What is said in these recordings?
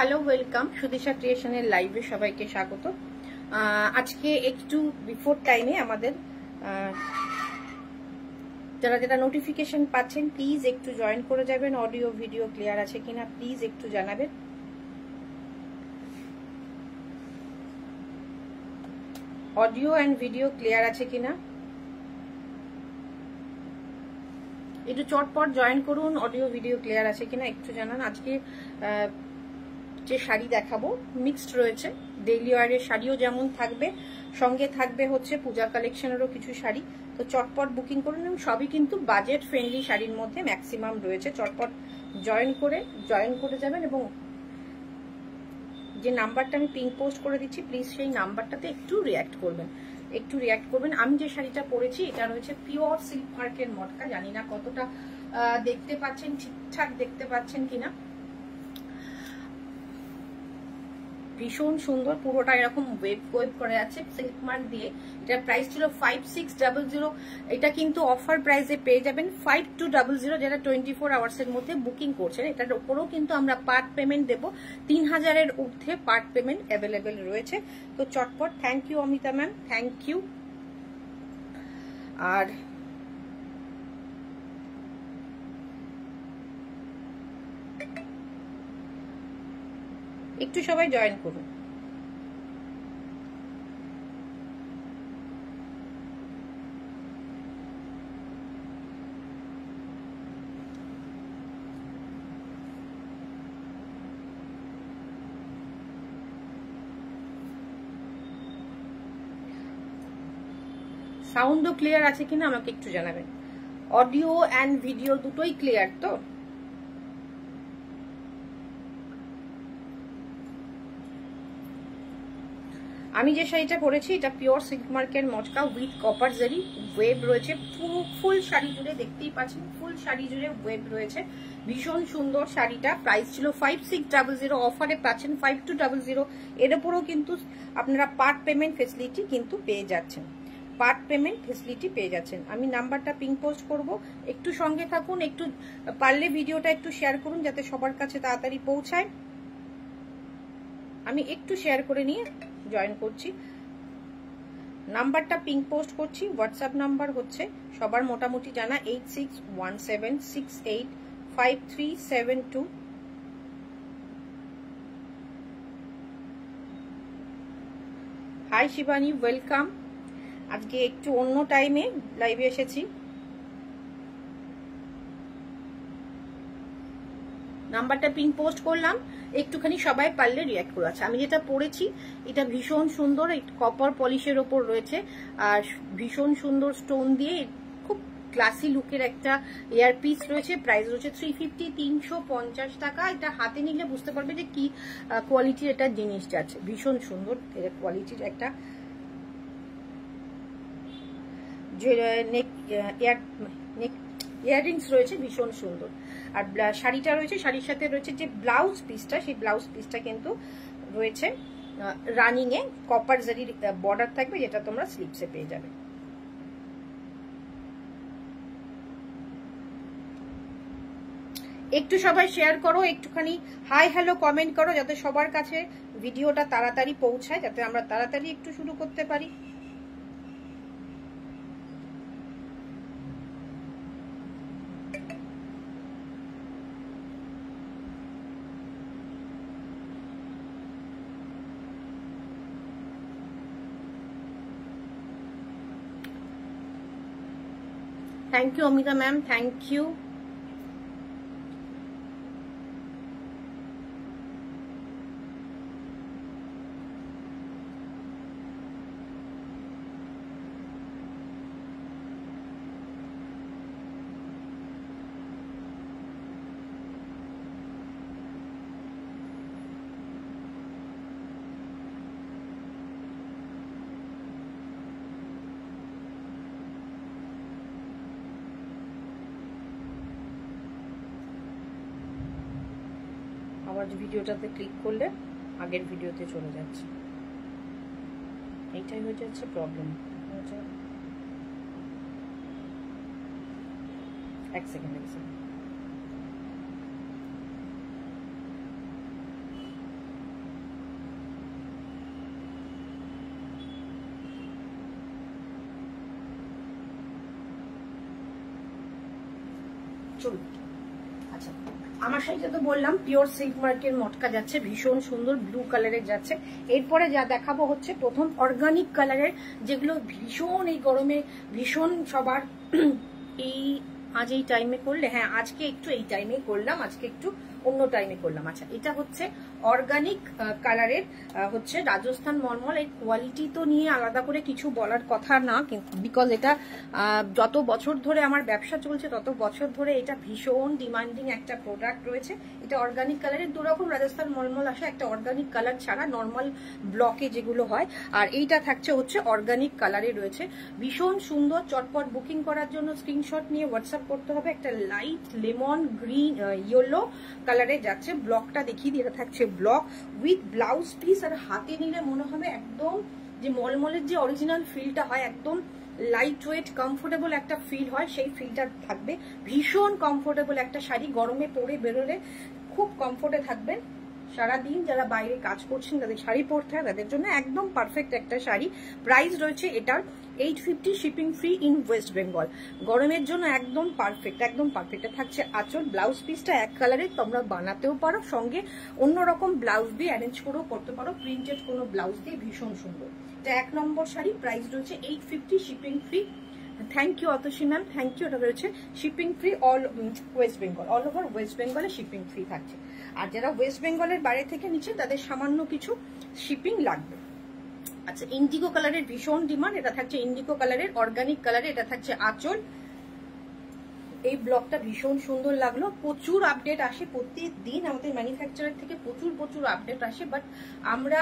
Hello, welcome সুদিশা ক্রিয়েশনের লাইভে সবাইকে স্বাগত। আজকে একটু বিফোর টাইমে আমাদের যারা যারা নোটিফিকেশন পাচ্ছেন প্লিজ একটু জয়েন করে যাবেন। অডিও ভিডিও ক্লিয়ার আছে কিনা প্লিজ একটু জানাবেন। অডিও অ্যান্ড ভিডিও ক্লিয়ার আছে কিনা একটু চটপট জয়েন করুন। অডিও ভিডিও ক্লিয়ার আছে কিনা একটু জানান। আজকে যে শাড়ি দেখাবো মিক্সড রয়েছে, ডেইলি ওয়ারের শাড়িও যেমন থাকবে, সঙ্গে থাকবে হচ্ছে পূজা কালেকশনেরও কিছু শাড়ি। তো চটপট বুকিং করুন এবং সবই কিন্তু বাজেট ফ্রেন্ডলি শাড়ির মধ্যে ম্যাক্সিমাম রয়েছে। চটপট জয়েন করে যাবেন এবং যে নাম্বারটা আমি পিন পোস্ট করে দিচ্ছি প্লিজ সেই নাম্বারটাতে একটু রিঅ্যাক্ট করবেন। আমি যে শাড়িটা পরেছি এটা রয়েছে পিওর সিল্ক মার্কের মটকা। জানি না কতটা দেখতে পাচ্ছেন, ঠিকঠাক দেখতে পাচ্ছেন কিনা। ভীষণ সুন্দর, পুরোটা এরকম ওয়েভ করে আছে সিল্ক মার্ক দিয়ে। এটার প্রাইস ছিল 5600। এটা কিন্তু অফার প্রাইসে পেয়ে যাবেন 5200 যারা 24 আওয়ার্সের মধ্যে বুকিং করছেন। এটার উপরেও কিন্তু আমরা পার্ট পেমেন্ট দেব, 3000-এর ঊর্ধ্বে পার্ট পেমেন্ট অ্যাভেলেবেল রয়েছে। তো চটপট thank you Amita ma'am, thank you. আর একটু সবাই জয়েন করুন। সাউন্ডও ক্লিয়ার আছে কিনা আমাকে একটু জানাবেন। অডিও অ্যান্ড ভিডিও দুটোই ক্লিয়ার তো? আমি যে শাড়িটা পরেছি এটা পিওর সিল্ক মার্কের মটকা উইথ কপার জারি, ওয়েভ রয়েছে ফুল শাড়ি জুড়ে, দেখতেই পাচ্ছেন ফুল শাড়ি জুড়ে ওয়েভ রয়েছে। ভীষণ সুন্দর শাড়িটা। প্রাইস ছিল 5600, অফারে পাচ্ছেন 5200। এর উপরও কিন্তু আপনারা পার্ট পেমেন্ট ফেসিলিটি কিন্তু পেয়ে যাচ্ছেন, আমি নাম্বারটা পিন পোস্ট করব, একটু সঙ্গে থাকুন। একটু পারলে ভিডিওটা একটু শেয়ার করুন যাতে সবার কাছে তাড়াতাড়ি পৌঁছায়। আমি একটু শেয়ার করে নিয়ে জয়েন করছি, নাম্বারটা পিন পোস্ট করছি। হোয়াটসঅ্যাপ নাম্বার হচ্ছে সবার মোটামুটি জানা 8617685372। Hi Shivani, welcome. আজকে একটু অন্য টাইমে লাইভে এসেছি। নাম্বারটা পিন পোস্ট করলাম, একটুখানি সবাই পারলে রিঅ্যাক্ট করে। আছে আমি যেটা পরেছি এটা ভীষণ সুন্দর, কপার পলিশের ওপর রয়েছে আর ভীষণ সুন্দর স্টোন দিয়ে খুব ক্লাসি লুকের একটা ইয়ার পিস রয়েছে। প্রাইস রয়েছে 350 টাকা। এটা হাতে নিলে বুঝতে পারবে যে কি কোয়ালিটির এটা জিনিসটা আছে। ভীষণ সুন্দর কোয়ালিটির একটা ইয়াররিংস রয়েছে, ভীষণ সুন্দর। আর শাড়িটা রয়েছে, শাড়ির সাথে রয়েছে যে ব্লাউজ পিসটা, সেই ব্লাউজ পিসটা কিন্তু রয়েছে রানিং এ কপার জারির বর্ডার থাকবে, যেটা তোমরা স্লিপসে পেয়ে যাবে। একটু সবাই শেয়ার করো, একটুখানি হাই হ্যালো কমেন্ট করো যাতে সবার কাছে ভিডিওটা তাড়াতাড়ি পৌঁছায়, যাতে আমরা তাড়াতাড়ি একটু শুরু করতে পারি। Thank you Amita ma'am, thank you. আবার ভিডিওটাতে ক্লিক করলে আগের ভিডিওতে চলে যাচ্ছে, এইটাই হয়ে যাচ্ছে প্রবলেম। এক সেকেন্ড আঁচল। আচ্ছা, আমার শাড়িটা তো বললাম পিওর সিল্ক মার্কের মটকা যাচ্ছে, ভীষণ সুন্দর ব্লু কালারের যাচ্ছে। এরপরে যা দেখাবো হচ্ছে প্রথম অর্গানিক কালারের, যেগুলো ভীষণ এই গরমে ভীষণ সবার এই আজ এই টাইমে করলে, হ্যাঁ আজকে একটু এই টাইমে করলাম, আজকে একটু অন্য টাইমে করলাম। আচ্ছা, এটা হচ্ছে অর্গানিক কালারের, হচ্ছে রাজস্থান মলমল। এর কোয়ালিটি তো নিয়ে আলাদা করে কিছু বলার কথা না, কিন্তু বিকজ এটা যত বছর ধরে আমার ব্যবসা চলছে তত বছর ধরে এটা ভীষণ ডিমান্ডিং একটা প্রোডাক্ট রয়েছে। এটা অর্গানিক কালারের, দুরকম রাজস্থান মলমল আসে, একটা অর্গানিক কালার ছাড়া নর্মাল ব্লকে যেগুলো হয়, আর এইটা থাকছে হচ্ছে অর্গানিক কালারে রয়েছে। ভীষণ সুন্দর, চটপট বুকিং করার জন্য স্ক্রিনশট নিয়ে হোয়াটসঅ্যাপ করতে হবে। একটা লাইট লেমন গ্রিন ইয়েলো কালারে যাচ্ছে, ব্লকটা দেখিয়ে দিয়ে, এটা থাকছে ব্লক উইথ ব্লাউজ পিস, আর হাতে নিলে মনে হবে একদম যে মলমলের যে অরিজিনাল ফিলটা হয়, একদম লাইট ওয়েট কমফোর্টেবল একটা ফিল হয়, সেই ফিলটা থাকবে। ভীষণ কমফোর্টেবল একটা শাড়ি, গরমে পরে বেরোলে খুব কমফোর্টে থাকবেন। সারাদিন যারা বাইরে কাজ করছেন তাদের শাড়ি পরতে হয়, তাদের জন্য একদম পারফেক্ট একটা শাড়ি। প্রাইস রয়েছে এটার 850, shipping free in West Bengal. গরমের জন্য একদম পারফেক্ট, একদম পারফেক্ট। থাকছে আঁচল, ব্লাউজ পিসটা এক কালারের, তোমরা বানাতেও পারো, সঙ্গে অন্যরকম ব্লাউজ দিয়ে অ্যারেঞ্জ করেও করতে পারো, প্রিন্টেড কোনো ব্লাউজ দিয়ে, ভীষণ সুন্দর। এটা 1 নম্বর শাড়ি, প্রাইস রয়েছে 850, shipping free. Thank you Atasi ma'am, thank you. এটা রয়েছে shipping free all West Bengal, all over West বেঙ্গলে শিপিং ফ্রি থাকছে। আর যারা ওয়েস্ট বেঙ্গলের বাইরে থেকে নিচ্ছে তাদের সামান্য কিছু শিপিং লাগবে। আচ্ছা, ইন্ডিগো কালারের ভীষণ ডিমান্ড, এটা থাকছে ইন্ডিগো কালারের অর্গানিক কালারে, এটা থাকছে আঁচল। এই ব্লকটা ভীষণ সুন্দর লাগলো। প্রচুর আপডেট আসে প্রতিদিন আমাদের ম্যানুফ্যাকচারার থেকে, প্রচুর আপডেট আসে, বাট আমরা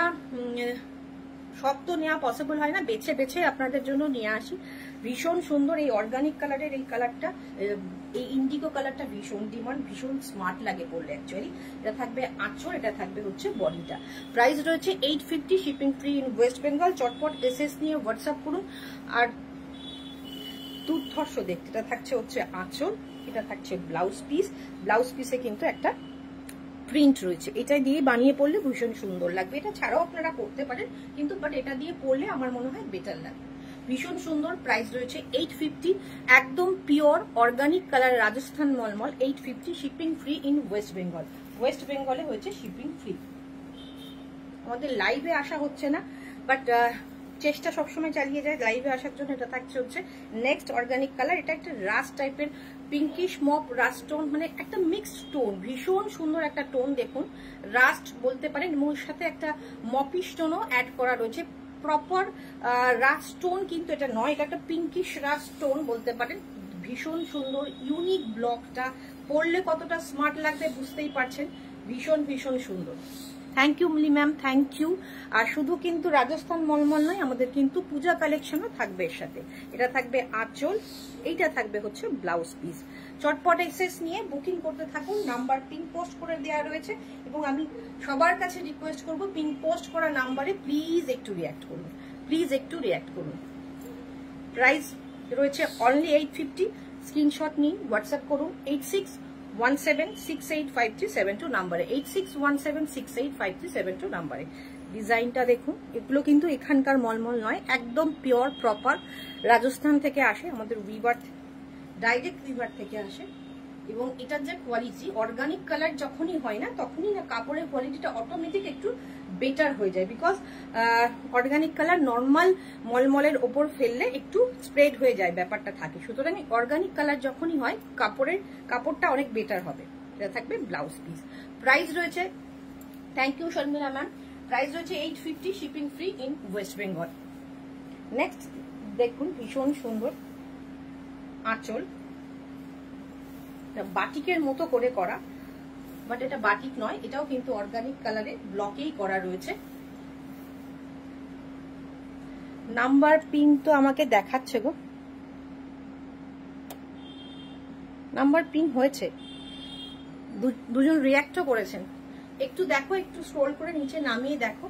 সব তো নেওয়া পসিবল হয় না, বেছে বেছে আপনাদের জন্য নিয়ে আসি। ভীষণ সুন্দর এই অর্গানিক কালারের এই কালারটা, এই ইন্ডিগো কালারটা ভীষণ ডিমান্ড, ভীষণ স্মার্ট লাগে পরলে অ্যাকচুয়ালি। এটা থাকবে আঁচল, এটা থাকবে হচ্ছে বডিটা। প্রাইস রয়েছে 850, shipping free in West Bengal. চটপট এসএস নিয়ে হোয়াটসঅ্যাপ করুন। আর দুর্ধর্ষ দেখতে, এটা থাকছে হচ্ছে আঁচল, এটা থাকছে ব্লাউজ পিস। ব্লাউজ পিসে কিন্তু একটা প্রিন্ট রয়েছে, এটা দিয়ে বানিয়ে পড়লে ভীষণ সুন্দর লাগবে। এটা ছাড়াও আপনারা করতে পারেন, কিন্তু বাট এটা দিয়ে পড়লে আমার মনে হয় বেটার লাগবে। ভীষণ সুন্দর, প্রাইস রয়েছে 850, একদম pure organic colour Rajasthan mulmul, 850, shipping free in West Bengal. West বেঙ্গলে হয়েছে শিপিং ফ্রি। আমাদের লাইভে আসা হচ্ছে না, বাট চেষ্টা সবসময় চালিয়ে যায় লাইভে আসার জন্য। এটা থাকছে হচ্ছে নেক্সট অর্গানিক কালার, এটা একটা রাস্ট টাইপের পিঙ্কিশ মপ রাস্ট টোন, মানে একটা মিক্সড টোন, ভীষণ সুন্দর একটা টোন। দেখুন, রাস্ট বলতে পারেন, এবং ওর সাথে একটা মপিশ টোনও অ্যাড করা রয়েছে। প্রপার রাস্ট টোন কিন্তু এটা নয়, এটা একটা পিঙ্কিশ রাস্ট টোন বলতে পারেন। ভীষণ সুন্দর ইউনিক ব্লকটা, পরলে কতটা স্মার্ট লাগবে বুঝতেই পারছেন। ভীষণ সুন্দর। Thank you Mili ma'am, thank you. আর শুধু কিন্তু রাজস্থান মলমল নয়, আমাদের কিন্তু পূজা কালেকশনও থাকবে এর সাথে। এটা থাকবে আঁচল, এইটা থাকবে হচ্ছে ব্লাউজ পিস। চটপট এক্সেস নিয়ে বুকিং করতে থাকুন। নাম্বার পিন পোস্ট করে দেওয়া রয়েছে, এবং আমি সবার কাছে রিকোয়েস্ট করব পিন পোস্ট করা নাম্বারে প্লিজ একটু রিঅ্যাক্ট করুন, প্লিজ একটু রিঅ্যাক্ট করুন। প্রাইস রয়েছে অনলি 850, স্ক্রিনশট নিন, হোয়াটসঅ্যাপ করুন 8617685372 নাম্বারে, 8617685372 নাম্বারে। ডিজাইনটা দেখুন, এগুলো কিন্তু এখানকার মলমল নয়, একদম পিওর প্রপার রাজস্থান থেকে আসে, আমাদের উইভার, ডাইরেক্ট উইভার থেকে আসে। এবং এটার যে কোয়ালিটি, অর্গানিক কালার যখনই হয় না তখনই না কাপড়ের কোয়ালিটিটা অটোমেটিক একটু বেটার হয়ে যায়, বিকজ অর্গানিক কালার নর্মাল মলমলের ওপর ফেললে একটু স্প্রেড হয়ে যায়, ব্যাপারটা থাকে। সুতরাং অর্গানিক কালার যখনই হয় কাপড়টা অনেক বেটার হবে। এটা থাকবে ব্লাউজ পিস। প্রাইস রয়েছে, thank you Sharmila ma'am, price রয়েছে 850, shipping free in West Bengal. Next দেখুন, ভীষণ সুন্দর আঁচল, বাটিকের মতো করে করা, বাট এটা বাটিক নয়, এটাও কিন্তু অর্গানিক কালারে ব্লকেই করা রয়েছে। নাম্বার পিন তো আমাকে দেখাচ্ছে গো, নাম্বার পিন হয়েছে, দুজন রিঅ্যাক্টও করেছেন। একটু দেখো, একটু স্ক্রল করে নিচে নামিয়ে দেখো।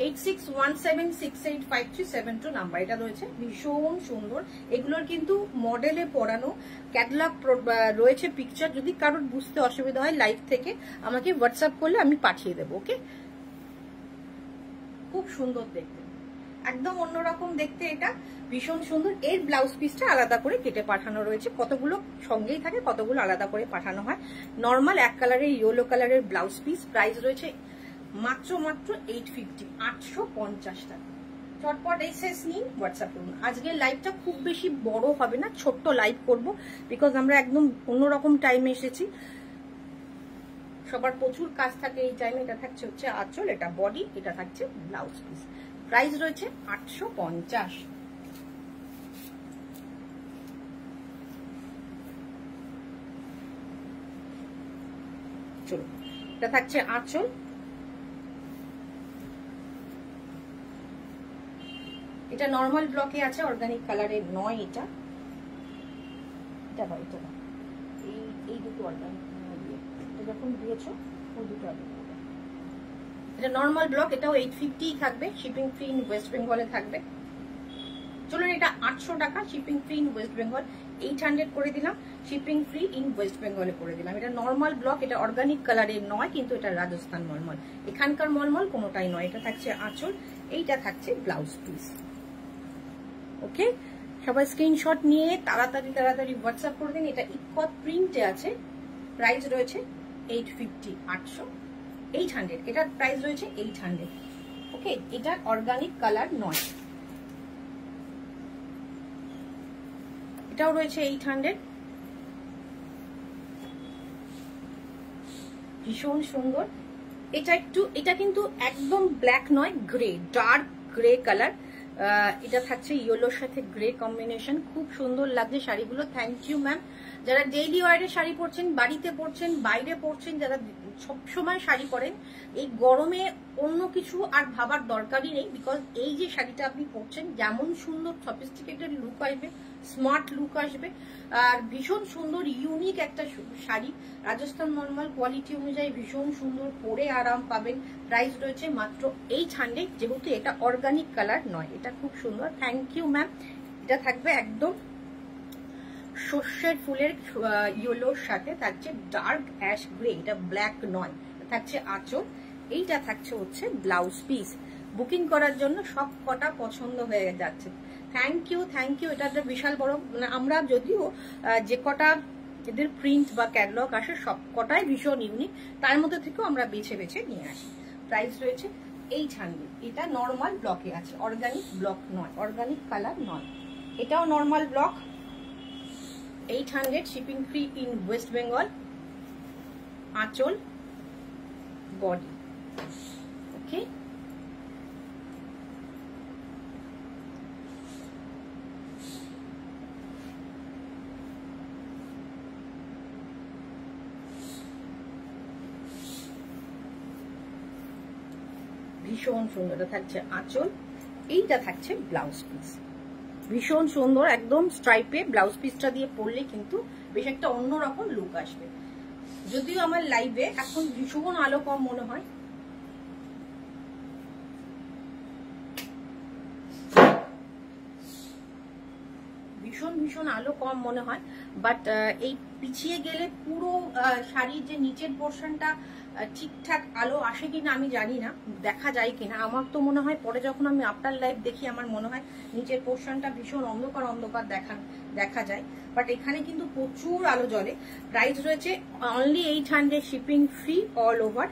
8617685372 নাম্বার এটা রয়েছে। ভীষণ সুন্দর, এগুলোর কিন্তু মডেলে পড়ানো ক্যাটালগ রয়েছে, পিকচার। যদি কারোর বুঝতে অসুবিধা হয় লাইভ থেকে আমাকে হোয়াটসঅ্যাপ করলে আমি পাঠিয়ে দেবো, ওকে। খুব সুন্দর দেখতে, একদম অন্যরকম দেখতে এটা। ভীষণ সুন্দর। এর ব্লাউজ পিসটা আলাদা করে কেটে পাঠানো রয়েছে, কতগুলো সঙ্গেই থাকে, কতগুলো আলাদা করে পাঠানো হয়। নর্মাল এক কালারের ইয়েলো কালারের ব্লাউজ পিস, প্রাইস রয়েছে মাত্র 850, 850 টাকা। চটপট এসএস নিন, হোয়াটসঅ্যাপ করুন। আজকের লাইভটা খুব বেশি বড় হবে না, ছোট্ট লাইভ করব, বিকজ আমরা একদম অন্যরকম টাইমে এসেছি, সবার প্রচুর কাজ থাকে এই টাইমে। এটা থাকছে হচ্ছে আঁচল, এটা বডি, এটা থাকছে ব্লাউজ পিস। প্রাইস রয়েছে 850। চলো, এটা থাকছে আঁচল, এটা নর্মাল ব্লকে আছে, অর্গানিক কালারের নয়। এটা এটা এটা এই দুটো অর্গানিক যখন দিয়েছো ওই দুটো অর্গানিক। এটা নর্মাল ব্লক, এটাও 850 থাকবে, শিপিং ফ্রি ইন ওয়েস্ট বেঙ্গলে থাকবে। চলুন, এটা 800 টাকা, shipping free in West Bengal. 800 করে দিলাম, শিপিং ফ্রি ইন ওয়েস্ট বেঙ্গলে করে দিলাম। এটা নর্মাল ব্লক, এটা অর্গানিক কালারের নয়, কিন্তু এটা রাজস্থান মলমল, এখানকার মলমল কোনোটাই নয়। এটা থাকছে আঁচল, এইটা থাকছে ব্লাউজ পিস। ওকে, সবাই স্ক্রিনশট নিয়ে তাড়াতাড়ি হোয়াটসঅ্যাপ করে দিন। এটা ইকত প্রিন্টে আছে, প্রাইস রয়েছে 850, 800। এটার প্রাইস রয়েছে 800। ওকে, এটা অর্গানিক কালার নয়, এটাও রয়েছে 800। ভীষণ সুন্দর। এটা কিন্তু একদম ব্ল্যাক নয়, গ্রে, ডার্ক গ্রে কালার। এটা থাকছে ইয়েলোর সাথে গ্রে কম্বিনেশন, খুব সুন্দর লাগছে শাড়িগুলো। Thank you ma'am. যারা ডেইলি ওয়ারে শাড়ি পরছেন, বাড়িতে পরছেন, বাইরে পরছেন, যারা সবসময় শাড়ি পরেন, এই গরমে অন্য কিছু আর ভাবার দরকারই নেই, বিকজ এই যে শাড়িটা আপনি পরছেন, যেমন সুন্দর সফিস্টিকেটেড লুক আসবে, স্মার্ট লুক আসবে, আর ভীষণ সুন্দর ইউনিক একটা শাড়ি। রাজস্থান মলমল কোয়ালিটি অনুযায়ী ভীষণ সুন্দর, পরে আরাম পাবেন। প্রাইস রয়েছে মাত্র 800, যেহেতু এটা অর্গানিক কালার নয়। এটা খুব সুন্দর, থ্যাংক ইউ ম্যাম। এটা থাকবে একদম সর্ষের ফুলের ইয়েলোর সাথে থাকছে ডার্ক অ্যাশ গ্রে, এটা ব্ল্যাক নয়। থাকছে আঁচল, এইটা থাকছে হচ্ছে ব্লাউজ পিস। বুকিং করার জন্য সব কটা পছন্দ হয়ে যাচ্ছে। Thank you. এটা একটা বিশাল বড়, আমরা যদিও যে কটা এদের প্রিন্ট বা ক্যাটালগ আসে সব কটাই ভীষণ ইউনিক, তার মধ্যে থেকেও আমরা বেছে নিয়ে আসি। প্রাইস রয়েছে 800। এটা নর্মাল ব্লকে আছে, অর্গানিক ব্লক নয়, অর্গানিক কালার নয়। এটাও normal block, 800, shipping free in West Bengal. আঁচল, বডি। ওকে, ভীষণ সুন্দর। এটা থাকছে আঁচল, এইটা থাকছে ব্লাউজ পিস। ভীষণ সুন্দর, একদম স্ট্রাইপে ব্লাউজ পিসটা দিয়ে পরলে কিন্তু বেশ একটা অন্যরকম লুক আসবে। যদিও আমার লাইভে এখন ভীষণ আলো কম মনে হয়, ভীষণ আলো কম মনে হয়, বাট এই পিছিয়ে গেলে পুরো শাড়ির যে নিচের পোর্শনটা ঠিকঠাক আলো আসে কিনা আমি জানি না, দেখা যায় কিনা। আমার তো মনে হয় পরে যখন আমি আফটার লাইভ দেখি, আমার মনে হয় নিচের পোর্শনটা ভীষণ অন্ধকার দেখা যায়, বাট এখানে কিন্তু প্রচুর আলো জ্বলে। প্রাইস রয়েছে only 800, shipping free all over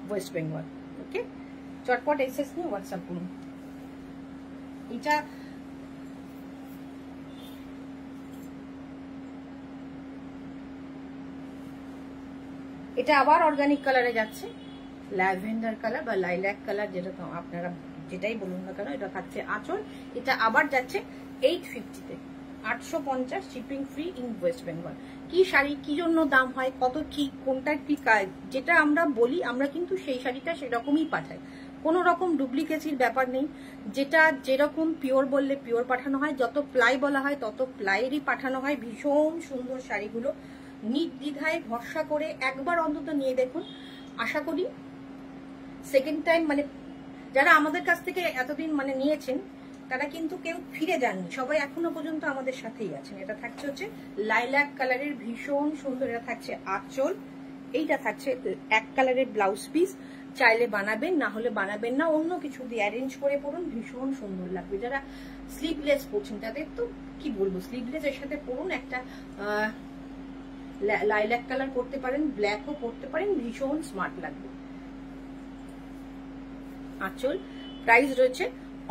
West Bengal. Okay, চটপট এসএস নিয়ে হোয়াটসঅ্যাপ করুন। এটা আবার অর্গানিক কালারে যাচ্ছে, ল্যাভেন্ডার কালার বা লাইল্যাক কালার, যেটা আপনারা যেটাই বলুন না কেন। এটা থাকছে আঁচল, এটা আবার যাচ্ছে 850-তে, 850, shipping free in West Bengal. কি শাড়ি কি জন্য দাম হয়, কত কি, কোনটা কি কাজ, যেটা আমরা বলি আমরা কিন্তু সেই শাড়িটা সেরকমই পাঠাই, কোনো রকম ডুপ্লিকেসির ব্যাপার নেই। যেটা যেরকম পিওর বললে পিওর পাঠানো হয়, যত প্লাই বলা হয় তত প্লাইয়েরই পাঠানো হয়। ভীষণ সুন্দর শাড়িগুলো, নির্দ্বিধায় ভরসা করে একবার অন্তত নিয়ে দেখুন। আশা করি সেকেন্ড টাইম, মানে যারা আমাদের কাছ থেকে এতদিন নিয়েছেন, তারা কিন্তু কেউ ফিরে যাননি, সবাই এখনো পর্যন্ত আমাদের সাথেই আছেন। এটা থাকছে হচ্ছে লাইল্যাক কালারের, ভীষণ সুন্দর। এটা থাকছে আঁচল, এইটা থাকছে এক কালারের ব্লাউজ পিস। চাইলে বানাবেন, না হলে বানাবেন না, অন্য কিছু দিয়ে অ্যারেঞ্জ করে পরুন, ভীষণ সুন্দর লাগবে। যারা স্লিভলেস পরছেন তাদের তো কি বলবো, স্লিভলেস এর সাথে পরুন, একটা লাইলাক কালার করতে পারেন, ব্ল্যাকও করতে পারেন, ভীষণ স্মার্ট লাগবে। আঁচল প্রাইস রয়েছে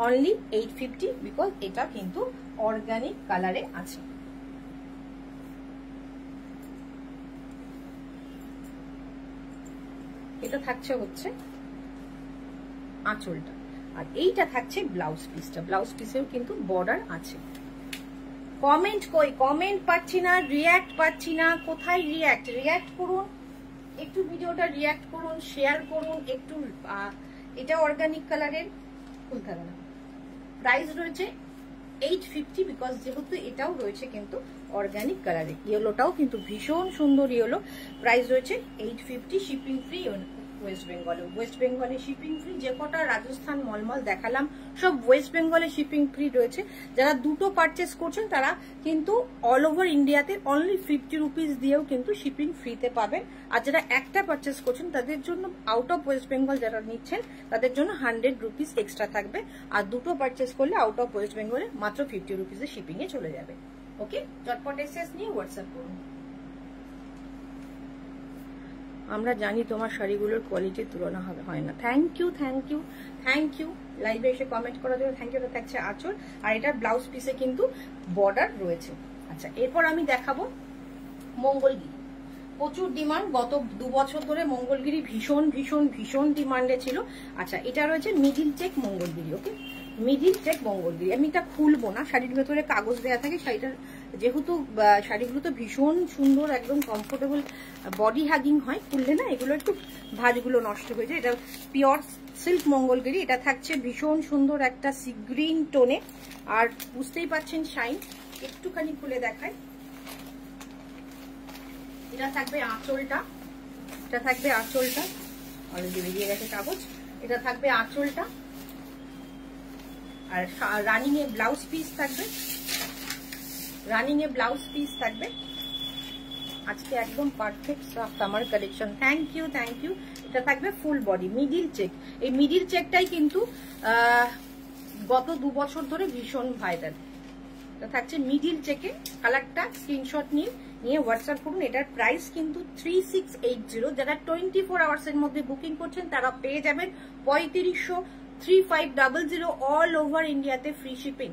অনলি 850, বিকজ এটা কিন্তু অর্গানিক কালারে আছে। এটা থাকছে হচ্ছে আঁচলটা, আর এইটা থাকছে ব্লাউজ পিসটা। ব্লাউজ পিসেও কিন্তু বর্ডার আছে। কমেন্ট কই, কমেন্ট পাচ্ছি না, রিয়্যাক্ট পাচ্ছি না, কোথায় রিয়্যাক্ট? রিয়্যাক্ট করুন একটু, ভিডিওটা রিয়্যাক্ট করুন, শেয়ার করুন একটু। এটা অর্গানিক কালারের, খুলতে হবে না। প্রাইস রয়েছে 850, বিকজ যেহেতু এটাও রয়েছে কিন্তু অর্গানিক কালারে। ইয়েলোটাও কিন্তু ভীষণ সুন্দর ইয়েলো। প্রাইস রয়েছে 850, শিপিং ফ্রি ওয়েস্ট বেঙ্গলে। ওয়েস্ট বেঙ্গলে শিপিং ফ্রি। যে কটা রাজস্থান মলমল দেখালাম সব ওয়েস্ট বেঙ্গলে শিপিং ফ্রি রয়েছে। যারা দুটো পারচেস করছেন তারা কিন্তু অল ওভার ইন্ডিয়াতে অনলি 50 রুপিস দিয়েও কিন্তু শিপিং ফ্রিতে পাবেন। আর যারা একটা পারচেস করছেন তাদের জন্য, আউট অফ ওয়েস্ট বেঙ্গল যারা নিচ্ছেন তাদের জন্য 100 রুপিস এক্সট্রা থাকবে। আর দুটো পারচেস করলে আউট অফ ওয়েস্ট বেঙ্গলে মাত্র 50 রুপিসে শিপিং এ চলে যাবে। ওকে, চটপট এসএস নিয়ে হোয়াটসঅ্যাপ করুন। আমরা জানি তোমার শাড়িগুলোর কোয়ালিটির তুলনা হয় না। Thank you, thank you, thank you লাইভে এসে কমেন্ট করার জন্য, থ্যাংক ইউ। এটা থাকছে আঁচল, আর এটা ব্লাউজ পিসে কিন্তু বর্ডার রয়েছে। আচ্ছা, এরপর আমি দেখাবো মঙ্গলগিরি। প্রচুর ডিমান্ড, গত 2 বছর ধরে মঙ্গলগিরি ভীষণ ভীষণ ভীষণ ডিমান্ডে ছিল। আচ্ছা, এটা রয়েছে মিডিল চেক মঙ্গলগিরি। ওকে, মিডিল চেক মঙ্গলগিরি। আমি এটা খুলবো না, শাড়ির ভেতরে কাগজ দেওয়া থাকে। শাড়িটার যেহেতু শাড়িগুলো তো ভীষণ সুন্দর, একদম কমফোর্টেবল, বডি হাগিং হয়, খুললে না এগুলো একটু ভাঁজগুলো নষ্ট হয়ে যায়। এটা পিওর সিল্ক মঙ্গলগিরি। এটা থাকছে ভীষণ সুন্দর একটা সি গ্রিন টোনে, আর বুঝতেই পারছেন শাইন। একটুখানি খুলে দেখায়। এটা থাকবে আঁচলটা, এটা থাকবে আঁচলটা, অলরেডি বেরিয়ে গেছে কাগজ। এটা থাকবে আঁচলটা, আর রানিং এ ব্লাউজ পিস থাকবে, রানিং এ ব্লাউজ পিস থাকবে। আজকে একদম perfect summer collection. Thank you, thank you. এটা থাকবে ফুল বডি মিডিল চেক। এই মিডিল চেকটাই কিন্তু গত 2 বছর ধরে ভীষণ ভাইরাল। এটা থাকছে মিডিল চেকে। কালারটা স্ক্রিনশট নিয়ে হোয়াটসঅ্যাপ করুন। এটার প্রাইস কিন্তু 3680। যারা 24 আওয়ার্স এর মধ্যে বুকিং করছেন তারা পেয়ে যাবেন 3500, 3500 অল ওভার ইন্ডিয়াতে ফ্রি শিপিং।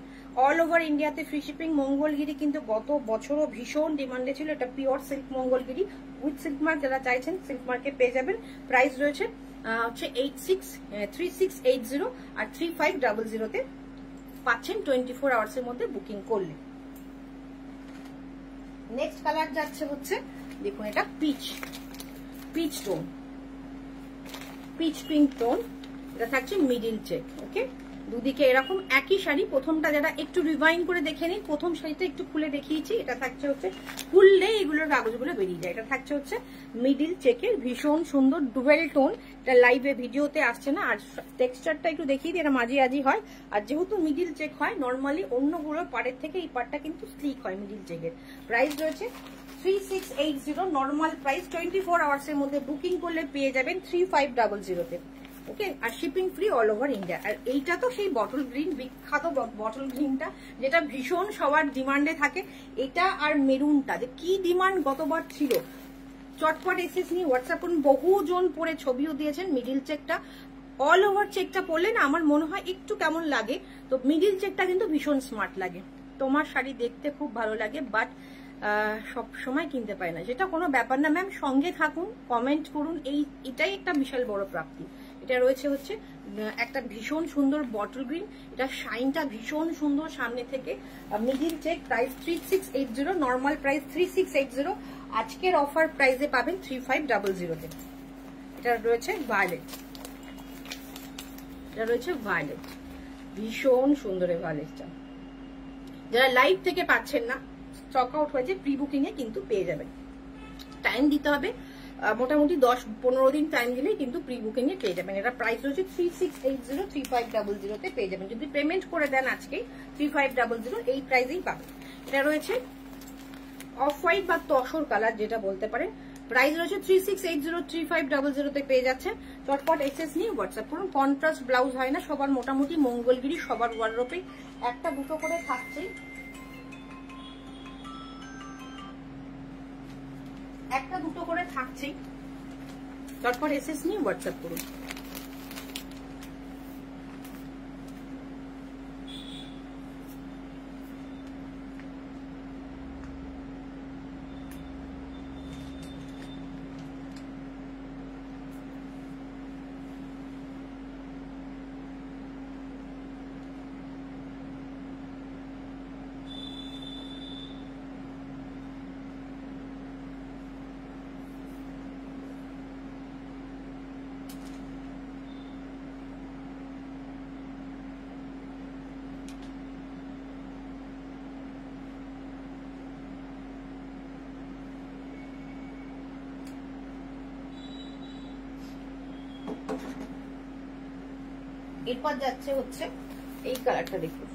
অল ওভার ইন্ডিয়াতে ফ্রি শিপিং। মঙ্গলগিরি কিন্তু গত বছরও ভীষণ ডিমান্ডে ছিল। এটা pure silk Mangalagiri with silk mark. যারা চাইছেন সিল্ক মার্কে পেয়ে যাবেন। প্রাইস রয়েছে হচ্ছে 3680 আর 3500 তে পাচ্ছেন 24 আওয়ার্স এর মধ্যে বুকিং করলে। নেক্সট কালার যাচ্ছে হচ্ছে, দেখুন এটা peach tone, peach pink tone. এটা থাকছে মিডিল চেক। ওকে, দুদিকে এরকম একই শাড়ি। প্রথমটা যারা একটু রিভাইন করে দেখে নিন, প্রথম শাড়িটা একটু খুলে দেখিয়েছি। এটা থাকছে হচ্ছে, খুললে এগুলোর কাগজগুলো বেরিয়ে যায়। এটা থাকছে হচ্ছে মিডিল চেকের, ভীষণ সুন্দর ডুয়েল টোন। এটা লাইভে ভিডিওতে আসছে না। আর টেক্সচারটা একটু দেখিয়ে দিই, এটা মাঝি হয়। আর যেহেতু মিডিল চেক হয়, নর্মালি অন্যগুলোর পাড়ের থেকে এই পাড়টা কিন্তু স্লিক হয় মিডিল চেকের। প্রাইস রয়েছে 3680, নর্মাল প্রাইস। 24 আওয়ার্স এর মধ্যে বুকিং করলে পেয়ে যাবেন 3500 তে। ওকে, আর shipping free all over India. আর এইটা তো সেই বটল গ্রিন, বিখ্যাত বটল গ্রিনটা, যেটা ভীষণ সবার ডিমান্ডে থাকে। এটা আর মেরুনটা যে কি ডিমান্ড গতবার ছিল। চটপট এসএস নিয়ে হোয়াটসঅ্যাপ করুন। বহুজন পরে ছবিও দিয়েছেন। মিডিল চেকটা, অল ওভার চেকটা পরলে না আমার মনে হয় একটু কেমন লাগে, তো মিডিল চেকটা কিন্তু ভীষণ স্মার্ট লাগে। তোমার শাড়ি দেখতে খুব ভালো লাগে, বাট সব সময় কিনতে পারে না, যেটা কোনো ব্যাপার না ম্যাম। সঙ্গে থাকুন, কমেন্ট করুন, এটাই একটা বিশাল বড় প্রাপ্তি। এটা রয়েছে হচ্ছে একটা ভীষণ সুন্দর বটল গ্রিন। এটা শাইনটা ভীষণ সুন্দর সামনে থেকে। Middle check. Price 3680, normal price 3680। আজকের অফার প্রাইসে পাবেন 3500 তে। এটা রয়েছে ভায়োলেট, এটা রয়েছে ভায়োলেট, ভীষণ সুন্দর এই ভায়োলেটটা। যারা লাইভ থেকে পাচ্ছেন না, স্টক আউট হয়েছে, প্রি বুকিং এ কিন্তু পেয়ে যাবেন। টাইম দিতে হবে, মোটামুটি 10-15 দিন টাইম দিলেই কিন্তু প্রি বুকিং এ পেয়ে যাবেন। এটা প্রাইস রয়েছে 3680, 3500 তে পেয়ে যাবেন। যদি পেমেন্ট করে দেন আজকে 3500, এই প্রাইসেই পাবেন। এটা রয়েছে অফ হোয়াইট বা তসর কালার, যেটা বলতে পারেন। প্রাইস রয়েছে 36803500 তে পেয়ে যাচ্ছেন। চটপট এসএস নিয়ে হোয়াটসঅ্যাপ করুন। কন্ট্রাস্ট ব্লাউজ হয় না, সবার মোটামুটি মঙ্গলগিরি সবার ওয়ার্ডরোবে একটা দুটো করে থাকছে, একটা দুটো করে থাকছে। চটপট এসএস নিয়ে হোয়াটসঅ্যাপ করুন। এরপর যাচ্ছে হচ্ছে এই কালারটা, দেখুন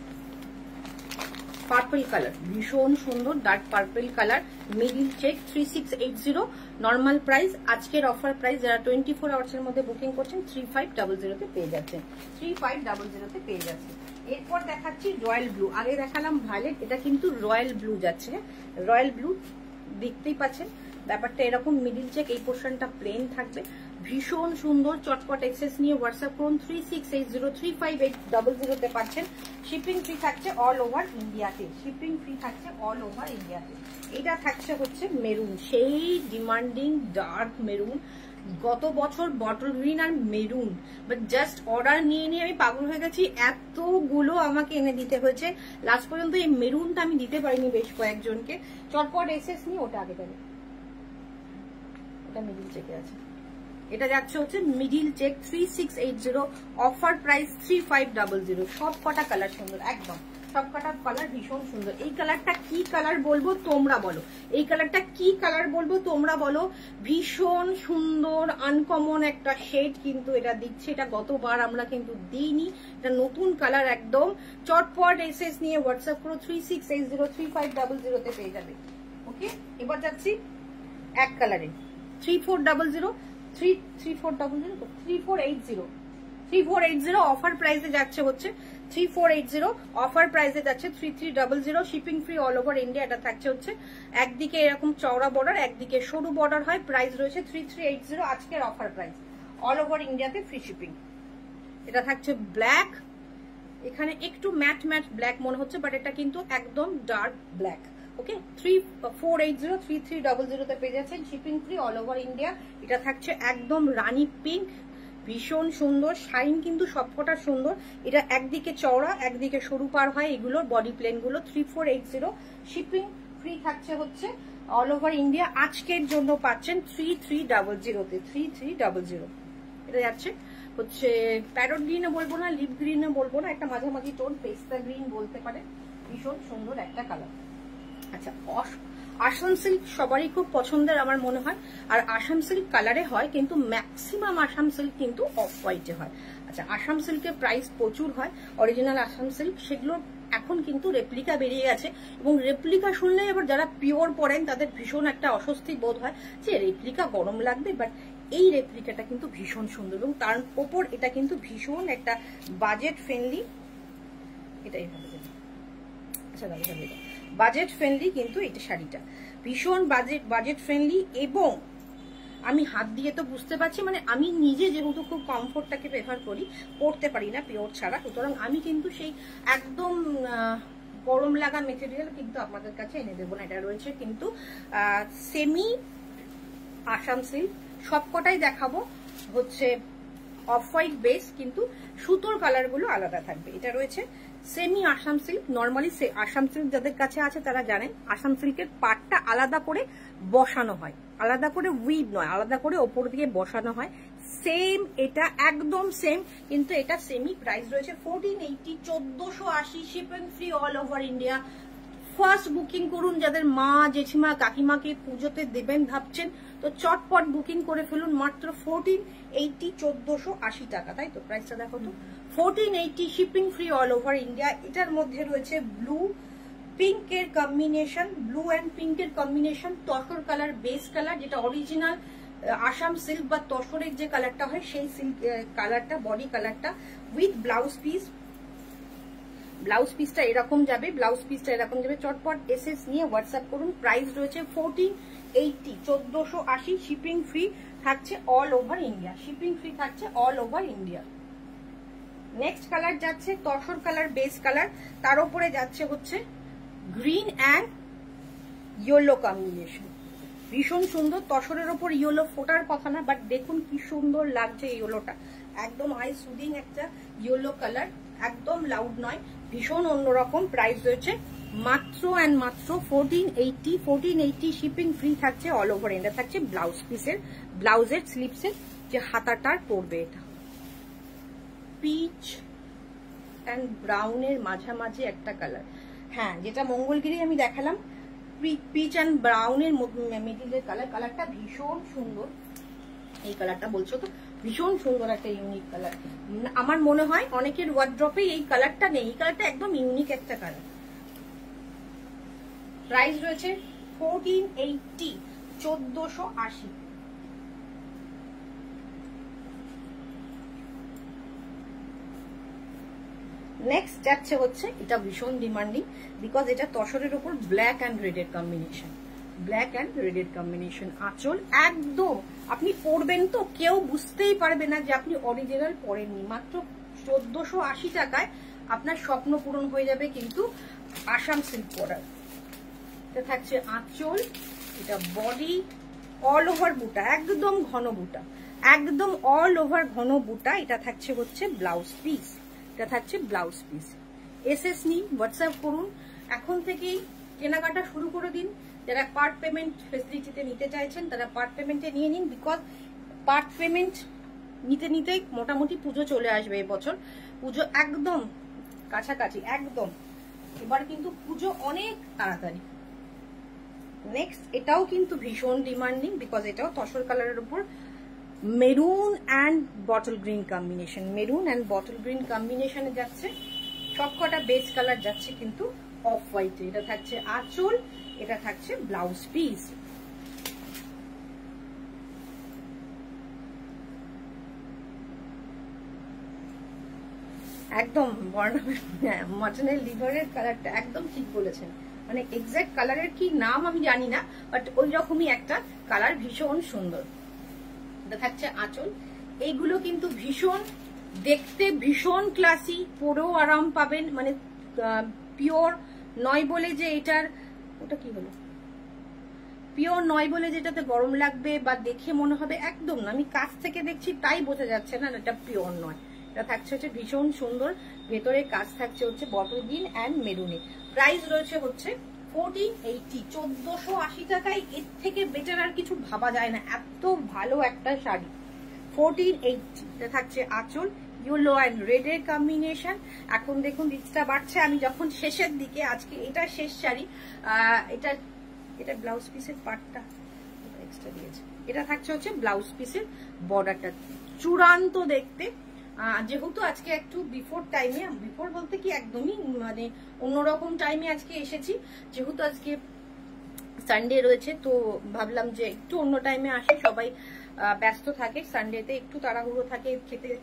পার্পল কালার, ভীষণ সুন্দর dark purple colour, middle check, 3680 normal price. আজকের অফার প্রাইস যারা 24 আওয়ার্স এর মধ্যে বুকিং করছেন 3500 তে পেয়ে যাচ্ছেন, 3500 তে পেয়ে যাচ্ছেন। এরপর দেখাচ্ছি রয়্যাল ব্লু, আগে দেখালাম ভায়োলেট, এটা কিন্তু রয়্যাল ব্লু যাচ্ছে। রয়্যাল ব্লু দেখতেই পাচ্ছেন ব্যাপারটা এরকম, মিডিল চেক, এই পোর্শনটা প্লেন থাকবে, ভীষণ সুন্দর। চটপট এক্সেস নিয়ে হোয়াটসঅ্যাপ করুন। 36803500 তে পাচ্ছেন। শিপিং ফ্রি থাকছে অল ওভার ইন্ডিয়াতে, শিপিং ফ্রি থাকছে অল ওভার ইন্ডিয়াতে। এটা থাকছে হচ্ছে মেরুন, সেই ডিমান্ডিং ডার্ক মেরুন, গত বছর বটল গ্রিন আর মেরুন, বাট জাস্ট অর্ডার নিয়ে নিয়ে আমি পাগল হয়ে গেছি, এতগুলো আমাকে এনে দিতে হয়েছে। লাস্ট পর্যন্ত এই মেরুনটা আমি দিতে পারিনি বেশ কয়েকজনকে। চটপট এক্সেস নিয়ে ওটা আগে দেবে, ওটা মিডিল চেকে আছে। এটা যাচ্ছে হচ্ছে মিডিল চেক 3680, অফার প্রাইস 3500। সব কটা কালার সুন্দর, একদম সব কটা কালার ভীষণ সুন্দর। এই কালারটা কি কালার বলবো তোমরা বলো, এই কালারটা কি কালার বলবো তোমরা বলো। ভীষণ সুন্দর আনকমন একটা শেড কিন্তু এটা দিচ্ছে, এটা গতবার আমরা কিন্তু দিইনি, এটা নতুন কালার একদম। চটপট এসএস নিয়ে হোয়াটসঅ্যাপ করো, 36803500 তে পেয়ে যাবে। ওকে, এবার যাচ্ছি এক কালারে, 3480 অফার প্রাইসে যাচ্ছে হচ্ছে 3480, অফার প্রাইসে যাচ্ছে 3300, shipping free all over India. এটা থাকছে হচ্ছে একদিকে এরকম চওড়া বর্ডার, একদিকে সরু বর্ডার হয়। প্রাইস রয়েছে 3380, আজকের অফার প্রাইস, অল ওভার ইন্ডিয়াতে ফ্রি শিপিং। এটা থাকছে ব্ল্যাক, এখানে একটু ম্যাট ম্যাট ব্ল্যাক মনে হচ্ছে, বাট এটা কিন্তু একদম ডার্ক ব্ল্যাক। ওকে, 3480 তে পেয়ে যাচ্ছেন, shipping free all over India. এটা থাকছে একদম রানী পিঙ্ক, ভীষণ সুন্দর, শাইন কিন্তু সবকটা সুন্দর। এটা একদিকে চওড়া একদিকে সরু পার হয়, এগুলোর বডি প্লেন গুলো। 3480, শিপিং ফ্রি থাকছে হচ্ছে অল ওভার ইন্ডিয়া। আজকের জন্য পাচ্ছেন 3300 তে, 3300। এটা যাচ্ছে হচ্ছে প্যারট গ্রিনে বলবো না, লিপ গ্রিনে বলবো না, একটা মাঝামাঝি টোন, পেস্তা গ্রিন বলতে পারে, ভীষণ সুন্দর একটা কালার। আচ্ছা, আসাম সিল্ক সবারই খুব পছন্দের আমার মনে হয়, আর আসাম সিল্ক কালারে হয়, কিন্তু ম্যাক্সিমাম আসাম সিল্ক কিন্তু অফ হোয়াইটে হয়। আচ্ছা, আসাম সিল্কের প্রাইস প্রচুর হয়, অরিজিনাল আসাম সিল্ক, সেগুলোর এখন কিন্তু রেপ্লিকা বেরিয়ে গেছে, এবং রেপ্লিকা শুনলে এবার যারা পিওর পরেন তাদের ভীষণ একটা অস্বস্তি বোধ হয় যে রেপ্লিকা গরম লাগবে, বাট এই রেপ্লিকাটা কিন্তু ভীষণ সুন্দর, এবং তার ওপর এটা কিন্তু ভীষণ একটা বাজেট ফ্রেন্ডলি। এটাই ভালো, আচ্ছা দাদা বাজেট ফ্রেন্ডলি কিন্তু এটা শাড়িটা ভীষণ বাজেট ফ্রেন্ডলি, এবং আমি হাত দিয়ে তো বুঝতে পারছি, মানে আমি নিজে যেহেতু খুব কমফোর্টটাকে প্রেফার করি, পরতে পারি না পিওর ছাড়া, সুতরাং আমি কিন্তু সেই একদম গরম লাগা মেটেরিয়াল কিন্তু আপনাদের কাছে এনে দেবো না। এটা রয়েছে কিন্তু সেমি আসাম সিল্ক, সবকটাই দেখাবো হচ্ছে অফ হোয়াইট বেস, কিন্তু সুতোর কালার গুলো আলাদা থাকবে। এটা রয়েছে semi Assam silk. Normally Assam silk যাদের কাছে আছে তারা জানেন আসাম সিল্কের পাটটা আলাদা করে বসানো হয়, আলাদা করে উইভ নয়, আলাদা করে ওপর দিকে বসানো হয়। সেম এটা একদম সেম, কিন্তু এটা সেমি। প্রাইস রয়েছে 1480, 1480, shipping free all over India. First booking করুন যাদের মা জেঠিমা কাকিমাকে পুজোতে দেবেন ভাবছেন, তো চটপট বুকিং করে ফেলুন, মাত্র 1480, 1480 টাকা, তাই তো? প্রাইসটা দেখো তো, 1480, shipping free all over India. এটার মধ্যে রয়েছে ব্লু, পিঙ্কের কম্বিনেশন, ব্লু অ্যান্ড পিঙ্কের combination, tussar colour base colour, যেটা অরিজিনাল আসাম সিল্ক বা তসরের যে কালারটা হয় সেই সিল্ক কালারটা, বডি কালারটা উইথ ব্লাউজ পিস। ব্লাউজ পিসটা এরকম যাবে, চটপট এসএস নিয়ে হোয়াটসঅ্যাপ করুন। প্রাইস রয়েছে 1480, 1480, শিপিং ফ্রি থাকছে all over India, next colour যাচ্ছে তসর কালার বেস কালার, তার উপরে যাচ্ছে হচ্ছে গ্রিন অ্যান্ড ইয়েলো কম্বিনেশন, ভীষণ সুন্দর। তসরের ওপর ইয়েলো ফোটার কথা না, বাট দেখুন কি সুন্দর লাগছে ইয়েলোটা, একদম আই সুদিং একটা ইয়েলো কালার, একদম লাউড নয়, ভীষণ অন্যরকম। প্রাইস রয়েছে মাত্র অ্যান্ড মাত্র 1480, শিপিং ফ্রি থাকছে অল ওভার ইন্ডিয়া। থাকছে ব্লাউজ পিসের, ব্লাউজের স্লিপসের যে হাতাটার পড়বে, এটা পিচ অ্যান্ড ব্রাউনের মাঝামাঝি একটা কালার। হ্যাঁ, যেটা মঙ্গলগিরি আমি দেখালাম, পিচ অ্যান্ড ব্রাউনের মিডিলের কালারটা ভীষণ সুন্দর। এই কালারটা বলছো তো, ভীষণ সুন্দর একটা ইউনিক কালার। আমার মনে হয় অনেকের ওয়ার্ড্রপে এই কালারটা নেই, এই কালারটা একদম ইউনিক একটা কালার। প্রাইস রয়েছে 1480, 1480। নেক্সট যাচ্ছে হচ্ছে, এটা ভীষণ ডিমান্ডিং বিকজ এটা তসরের উপর ব্ল্যাক অ্যান্ড রেডের কম্বিনেশন, আঁচল একদম আপনি পরবেন তো কেউ বুঝতেই পারবে না যে আপনি অরিজিনাল পরেননি। মাত্র 1480 টাকায় আপনার স্বপ্ন পূরণ হয়ে যাবে কিন্তু আসাম সিল্ক পরার। এটা থাকছে আঁচল, এটা বডি, অল ওভার বুটা, একদম ঘন বুটা, একদম অল ওভার ঘন বুটা। এটা থাকছে হচ্ছে ব্লাউজ পিস, এসএস নিন, হোয়াটসঅ্যাপ করুন, এখন থেকেই কেনাকাটা শুরু করে দিন। যারা পার্ট পেমেন্ট ফেসিলিটিতে নিতে চাইছেন তারা পার্ট পেমেন্টে নিয়ে নিন, বিকজ পার্ট পেমেন্ট নিতে মোটামুটি পুজো চলে আসবে। এবছর পুজো একদম কাছাকাছি, একদম এবার কিন্তু পুজো অনেক তাড়াতাড়ি। নেক্সট এটাও কিন্তু ভীষণ ডিমান্ডিং বিকজ এটাও তসর কালারের উপর মেরুন অ্যান্ড বটল গ্রিন কম্বিনেশনে যাচ্ছে। সবকটা বেস কালার যাচ্ছে কিন্তু অফ হোয়াইটে। এটা থাকছে আঁচল, এটা থাকছে ব্লাউজ পিস। একদম মাটনের লিভারের কালারটা একদম ঠিক বলেছেন, মানে এক্সাক্ট কালারের কি নাম আমি জানি না, বাট ওই রকমই একটা কালার, ভীষণ সুন্দর। এটা থাকছে আঁচল। এইগুলো কিন্তু ভীষণ দেখতে ভীষণ ক্লাসি, পরেও আরাম পাবেন, মানে পিওর নয় বলে যে এটার ওটা কি হলো, পিওর নয় বলে যেটাতে গরম লাগবে বা দেখে মনে হবে, একদম না। আমি কাছ থেকে দেখছি তাই বোঝা যাচ্ছে না এটা পিওর নয়। এটা থাকছে হচ্ছে ভীষণ সুন্দর, ভেতরে কাজ থাকছে হচ্ছে বটল গ্রিন অ্যান্ড মেরুনে। প্রাইস রয়েছে হচ্ছে 1480, 1480 টাকায়। এর থেকে বেটার আর কিছু ভাবা যায় না, এত ভালো একটা শাড়ি। 1480। এটা থাকছে আঁচল, ইয়েলো অ্যান্ড রেডের কম্বিনেশন। এখন দেখুন রিচটা বাড়ছে, আমি যখন শেষের দিকে, আজকে এটা শেষ শাড়ি, এটা ব্লাউজ পিসের পার্টটা এক্সট্রা দিয়েছে। এটা থাকছে হচ্ছে ব্লাউজ পিসের বর্ডারটা, চূড়ান্ত দেখতে। যেহেতু আজকে একটু বিফোর টাইমে, বিফোর বলতে কি একদমই মানে অন্যরকম টাইমে আজকে এসেছি, যেহেতু আজকে সানডে রয়েছে, তো ভাবলাম যে একটু অন্য টাইমে আসি। সবাই ব্যস্ত থাকে, সানডেতে একটু তাড়াহুড়ো থাকে,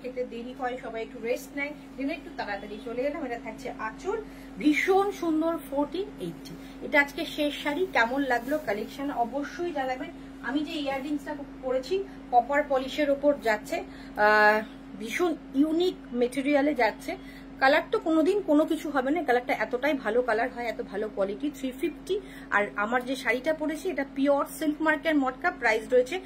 খেতে দেরি হয়, সবাই একটু রেস্ট নেয়, দিনে একটু তাড়াতাড়ি চলে গেলাম। এটা থাকছে আঁচল, ভীষণ সুন্দর, 1480। এটা আজকে শেষ শাড়ি। কেমন লাগলো কালেকশন অবশ্যই জানাবেন। আমি যে ইয়াররিংসটা পরেছি কপার পলিশের ওপর যাচ্ছে, ভীষণ ইউনিক মেটেরিয়ালে যাচ্ছে। কালার তো কোনোদিন কোনো কিছু হবে না, কালারটা এতটাই ভালো কালার হয়, এত ভালো কোয়ালিটি। 350। আর আমার যে শাড়িটা পরেছি এটা পিওর সিল্ক মার্কের মটকা। প্রাইস রয়েছে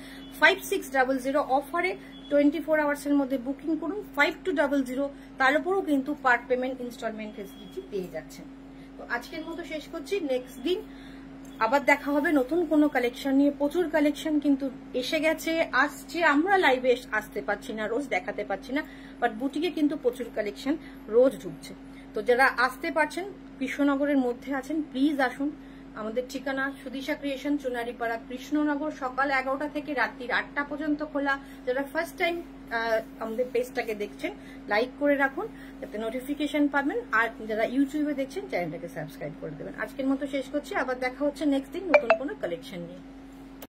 5600। অফারে 24 আওয়ার্সের মধ্যে বুকিং করুন, 5200। তার উপরও কিন্তু পার্ট পেমেন্ট ইনস্টলমেন্ট ফেসিলিটি পেয়ে যাচ্ছেন। তো আজকের মতো শেষ করছি, নেক্সট দিন আবার দেখা হবে নতুন কোনো কালেকশন নিয়ে। প্রচুর কালেকশন কিন্তু এসে গেছে, আসছে। আমরা লাইভে আসতে পারছি না, রোজ দেখাতে পারছি না, বাট বুটিকে কিন্তু প্রচুর কালেকশন রোজ ঢুকছে। তো যারা আসতে পারছেন, কৃষ্ণনগরের মধ্যে আছেন, প্লিজ আসুন। আমাদের ঠিকানা সুদিশা ক্রিয়েশন, চুনারিপাড়া, কৃষ্ণনগর। সকাল 11টা থেকে রাত্রির 8টা পর্যন্ত খোলা। যারা ফার্স্ট টাইম আমাদের পেজটাকে দেখছেন, লাইক করে রাখুন যাতে নোটিফিকেশন পাবেন। আর যারা ইউটিউবে দেখছেন, চ্যানেলটাকে সাবস্ক্রাইব করে দেবেন। আজকের মতো শেষ করছি, আবার দেখা হচ্ছে নেক্সট দিন নতুন কোনো কালেকশন নিয়ে।